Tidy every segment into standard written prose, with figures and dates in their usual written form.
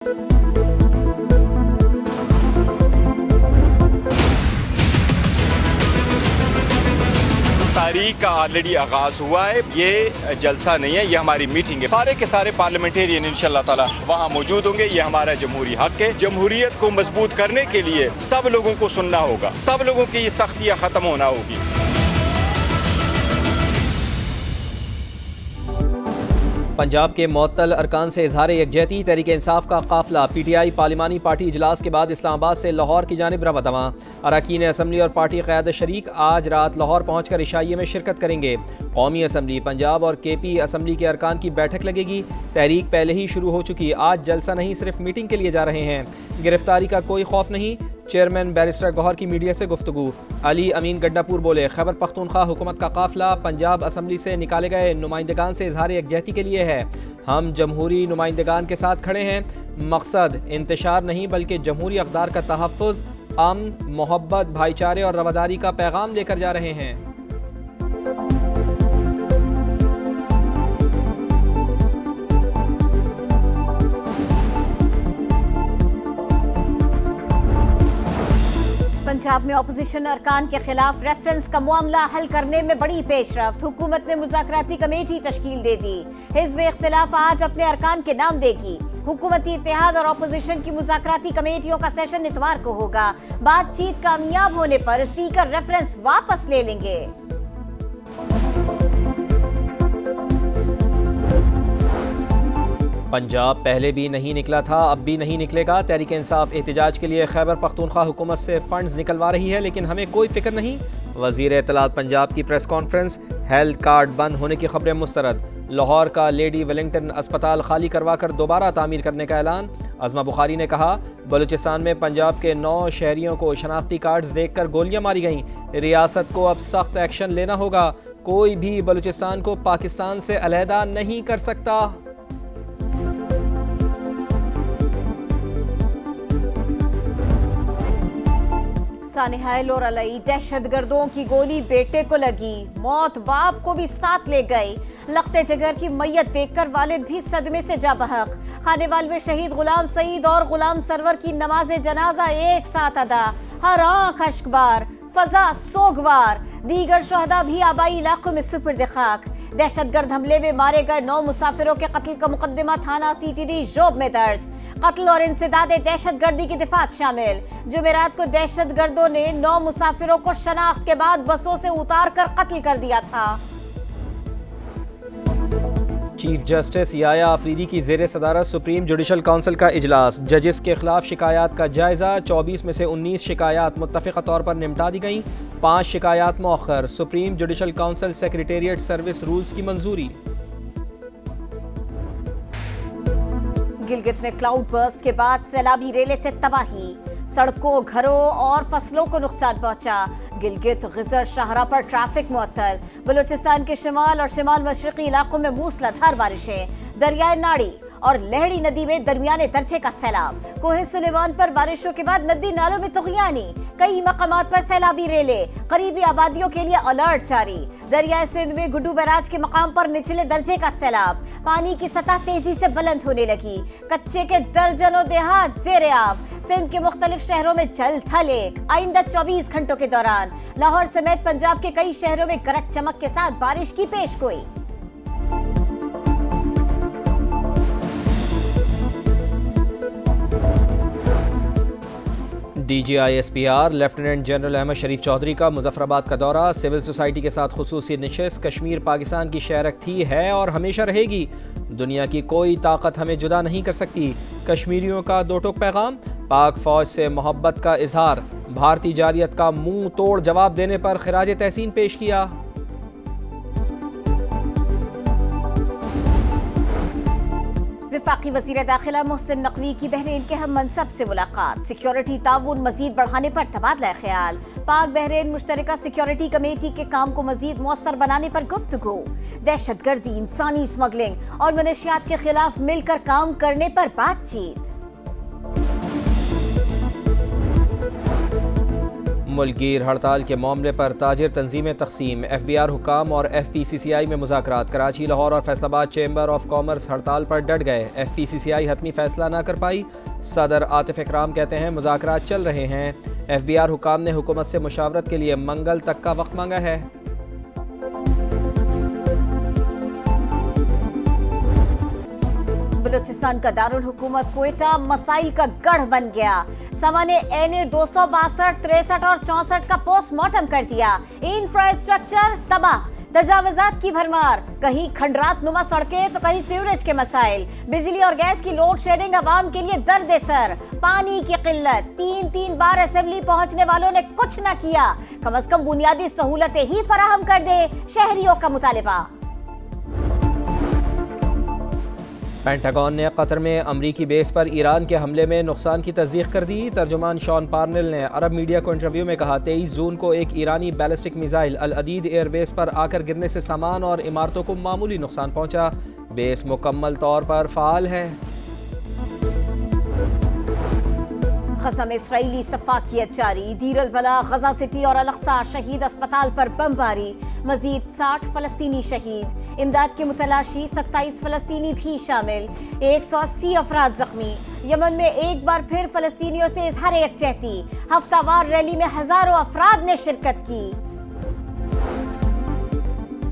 तारीख का ऑलरेडी आगाज हुआ है। ये जलसा नहीं है, ये हमारी मीटिंग है। सारे के सारे पार्लियामेंटेरियन इंशाल्लाह ताला वहाँ मौजूद होंगे। ये हमारा जमहूरी हक है। जमहूरियत को मजबूत करने के लिए सब लोगों को सुनना होगा, सब लोगों की ये सख्तियाँ खत्म होना होगी। पंजाब के मुअत्तल अरकान से इजहार यकजहती। तहरीक इंसाफ का काफिला PTI पार्लिमानी पार्टी इजलास के बाद इस्लामाबाद से लाहौर की जानिब रवाना। अरकान असम्बली और पार्टी क़यादत शरीक आज रात लाहौर पहुँच कर इशाइये में शिरकत करेंगे। कौमी असम्बली पंजाब और KP असम्बली के अरकान की बैठक लगेगी। तहरीक पहले ही शुरू हो चुकी। आज जलसा नहीं, सिर्फ मीटिंग के लिए जा रहे हैं। गिरफ्तारी का कोई खौफ नहीं। चेयरमैन बैरिस्टर गौहर की मीडिया से गुफ्तगू। अली अमीन गड्डापुर बोले, खैबर पख्तूनख्वा हुकूमत का काफिला पंजाब असम्बली से निकाले गए नुमाइंदगान से इजहार यकजहती के लिए है। हम जमहूरी नुमाइंदगान के साथ खड़े हैं। मकसद इंतशार नहीं बल्कि जमहूरी अक़दार का तहफ़्फ़ुज़, अमन, मोहब्बत, भाईचारे और रवादारी का पैगाम लेकर जा रहे हैं। पंजाब में अपोजिशन अरकान के खिलाफ रेफरेंस का मामला हल करने में बड़ी पेशरफ्त। हुकूमत ने मुज़ाकराती कमेटी तश्कील दे दी। हिज़्ब इख्तिलाफ आज अपने अरकान के नाम देगी। हुकूमती इत्तेहाद और अपोजिशन की मुज़ाकराती कमेटियों का सेशन इतवार को होगा। बातचीत कामयाब होने पर स्पीकर रेफरेंस वापस ले लेंगे। पंजाब पहले भी नहीं निकला था, अब भी नहीं निकलेगा। तहरीक इंसाफ एहतजाज के लिए खैबर पख्तूनख्वा हुकूमत से फंड्स निकलवा रही है, लेकिन हमें कोई फिक्र नहीं। वज़ीर इत्तलात पंजाब की प्रेस कॉन्फ्रेंस। हेल्थ कार्ड बंद होने की खबरें मुस्तरद। लाहौर का लेडी वेलिंगटन अस्पताल खाली करवा कर दोबारा तामीर करने का ऐलान। अज़मा बुखारी ने कहा, बलूचिस्तान में पंजाब के 9 शहरियों को शनाख्ती कार्ड्स देखकर गोलियां मारी गईं। रियासत को अब सख्त एक्शन लेना होगा। कोई भी बलूचिस्तान को पाकिस्तान से अलहदा नहीं कर सकता। सानिहाइल और अलई, दहशतगर्दों की गोली बेटे को लगी, मौत बाप को भी साथ ले गई। लखते जिगर की मैयत देखकर वालिद भी सदमे से जा बहक। खानेवाल में शहीद गुलाम सईद और गुलाम सरवर की नमाज जनाजा एक साथ अदा। हर आंख अश्कबार, फजा सोगवार। दीगर शहदा भी आबाई इलाकों में सुपुर्द खाक। दहशतगर्द हमले में मारे गए 9 मुसाफिरों के कत्ल का मुकदमा थाना CTD जोब में दर्ज। कत्ल और इंसदाद दहशतगर्दी की दिफात शामिल। जुमेरात को दहशतगर्दों ने 9 मुसाफिरों को शनाख्त के बाद बसों से उतार कर कत्ल कर दिया था। चीफ जस्टिस याया आफरीदी की ज़ेर सदारत सुप्रीम जुडिशल काउंसिल का इजलास। जजेस के खिलाफ शिकायत का जायजा। 24 में से 19 शिकायत मुत्तफ़िक़ा तौर पर निपटा दी गईं। 5 शिकायत मौखर। Supreme judicial council secretariat service rules की मंजूरी। गिलगित में क्लाउड बर्स्ट के बाद सैलाबी रेले से तबाही। सड़कों, घरों और फसलों को नुकसान पहुंचा। गिलगित गिजर शाहरा पर ट्रैफिक मुअत्तल। बलूचिस्तान के शिमाल और शिमाल मशरकी इलाकों में मूसलाधार बारिशें। दरियाए नाड़ी और लहड़ी नदी में दरमियाने दर्जे का सैलाब। कोहे सुलेमान पर बारिशों के बाद नदी नालों में तुग़यानी। कई मकामात पर सैलाबी रेले। करीबी आबादियों के लिए अलर्ट जारी। दरियाए सिंध में गुड्डू बैराज के मकाम पर निचले दर्जे का सैलाब। पानी की सतह तेजी से बुलंद होने लगी। कच्चे के दर्जनों देहात ज़ेरे आब। सिंध के मुख्तलिफ शहरों में जल थल एक। आइंदा 24 घंटों के दौरान लाहौर समेत पंजाब के कई शहरों में गरज चमक के साथ बारिश की पेशगोई। DGI SPR lieutenant general Ahmad Sharif Chaudhry का मुजफ्फराबाद का दौरा। सिविल सोसाइटी के साथ खुसूसी नशिस्त। कश्मीर पाकिस्तान की शहरक थी, है और हमेशा रहेगी। दुनिया की कोई ताकत हमें जुदा नहीं कर सकती। कश्मीरियों का दो टोक पैगाम। पाक फौज से मोहब्बत का इजहार। भारतीय जारियत का मुंह तोड़ जवाब देने पर खिराज तहसीन पेश किया। वफाकी वज़ीर दाखिला मोहसिन नकवी की बहरीन के हम मनसब से मुलाकात। सिक्योरिटी ताउन मजीद बढ़ाने पर तबादला ख्याल। पाक बहरीन मुश्तरका सिक्योरिटी कमेटी के काम को मजीद मौसर बनाने पर गुफ्तगू। दहशतगर्दी, इंसानी स्मगलिंग और मनशियात के खिलाफ मिलकर काम करने पर बातचीत। मुल्कगीर हड़ताल के मामले पर ताजिर तंजीमें तकसीम, FBR हुकाम और FPCCI में मुज़ाकरात। कराची, लाहौर और फैसलाबाद चैम्बर ऑफ कॉमर्स हड़ताल पर डट गए। FPCCI हतमी फैसला ना कर पाई। सदर आतिफ इकराम कहते हैं मुज़ाकरात चल रहे हैं। FBR हुकाम ने हुकूमत से मुशावरत के लिए मंगल तक का वक्त मांगा है। बलूचिस्तान का दारुल हुकूमत क्वेटा मसाइल का गढ़ बन गया। समा ने NA 262, 63 और 64 का पोस्टमार्टम कर दिया। इंफ्रास्ट्रक्चर तबाह, तजावुजात की भरमार, कहीं खंडरात नुमा सड़कें तो कहीं सीवरेज के मसाइल, बिजली और गैस की लोड शेडिंग अवाम के लिए दर्द सर, पानी की किल्लत, 3 बार असेंबली पहुंचने वालों ने कुछ न किया। कम अज कम बुनियादी सहूलतें ही फराहम कर दे, शहरियों का मुतालिबा। पेंटागन ने कतर में अमरीकी बेस पर ईरान के हमले में नुकसान की तस्दीक कर दी। तर्जुमान शॉन पार्नेल ने अरब मीडिया को इंटरव्यू में कहा 23 जून को एक ईरानी बैलिस्टिक मिसाइल अल अदीद एयरबेस पर आकर गिरने से सामान और इमारतों को मामूली नुकसान पहुंचा। बेस मुकम्मल तौर पर फाल है। गजा में इसराइली सफाकियत जारी, दीर अल बला, गजा सिटी और अल-अक्सा शहीद अस्पताल पर बमबारी, मजीद 60 फलस्तीनी शहीद। इमदाद के मुतलाशी 27 फलस्तीनी भी शामिल, 180 अफराद जख्मी। यमन में एक बार फिर फलस्तीनियों से इजहार यकजहती, हफ्तावार रैली में हजारों अफराद ने शिरकत की।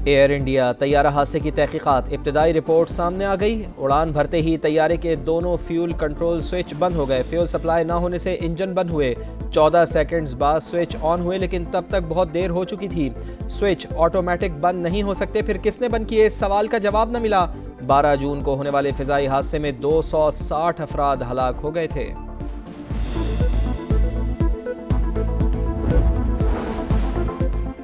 एयर इंडिया तैयारा हादसे की तहकीकात, इब्तदाई रिपोर्ट सामने आ गई। उड़ान भरते ही तैयारे के दोनों फ्यूल कंट्रोल स्विच बंद हो गए। फ्यूल सप्लाई ना होने से इंजन बंद हुए। 14 सेकंड्स बाद स्विच ऑन हुए, लेकिन तब तक बहुत देर हो चुकी थी। स्विच ऑटोमेटिक बंद नहीं हो सकते, फिर किसने बंद किए, इस सवाल का जवाब न मिला। 12 जून को होने वाले फिजाई हादसे में 260 अफराद हलाक हो गए थे।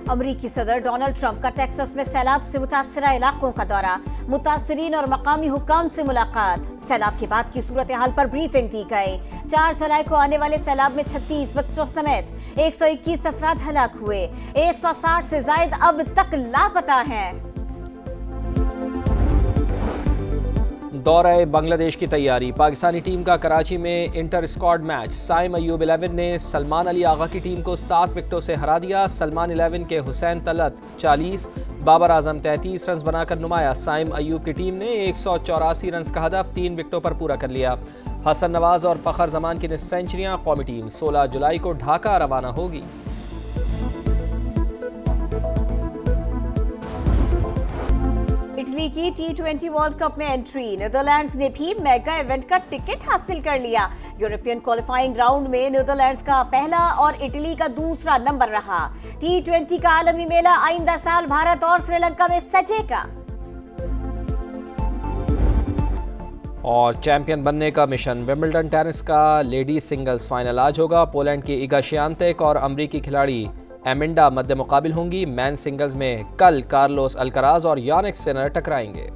अमरीकी सदर डोनाल्ड ट्रंप का टेक्सास में सैलाब से मुतासरा इलाकों का दौरा, मुतासरीन और मकामी हुक्काम से मुलाकात। सैलाब के बाद की सूरत हाल पर ब्रीफिंग दी गई। 4 जुलाई को आने वाले सैलाब में 36 बच्चों समेत 121 अफराद हलाक हुए। 160 से जायद अब तक लापता हैं। दौरे बांग्लादेश की तैयारी, पाकिस्तानी टीम का कराची में inter squad match. Saim Ayub 11 ने सलमान अली आगा की टीम को 7 विकेटों से हरा दिया। सलमान 11 के हुसैन तलत 40, बाबर आजम 33 रन बनाकर नुमाया। साइम अयूब की टीम ने 184 रन का हदफ 3 विकेटों पर पूरा कर लिया। हसन नवाज और फखर जमान की निस्फ सेंचुरियां। कौमी टीम 16 जुलाई को ढाका रवाना होगी। इटली की T20 वर्ल्ड कप में एंट्री, नीदरलैंड्स ने भी मेगा इवेंट का टिकट हासिल कर लिया। यूरोपियन क्वालिफाइंग राउंड में नीदरलैंड्स का पहला और इटली का दूसरा नंबर रहा। T20 का आलमी मेला आइंदा साल भारत और श्रीलंका में सजेगा। और चैंपियन बनने का मिशन, विंबलडन टेनिस का लेडीज सिंगल्स फाइनल आज होगा। पोलैंड की इगा श्वियातेक और अमरीकी खिलाड़ी एमिंडा मद्दे मुकाबिल होंगी। मैन सिंगल्स में कल कार्लोस अल्कराज और यानिक सिनर टकराएंगे।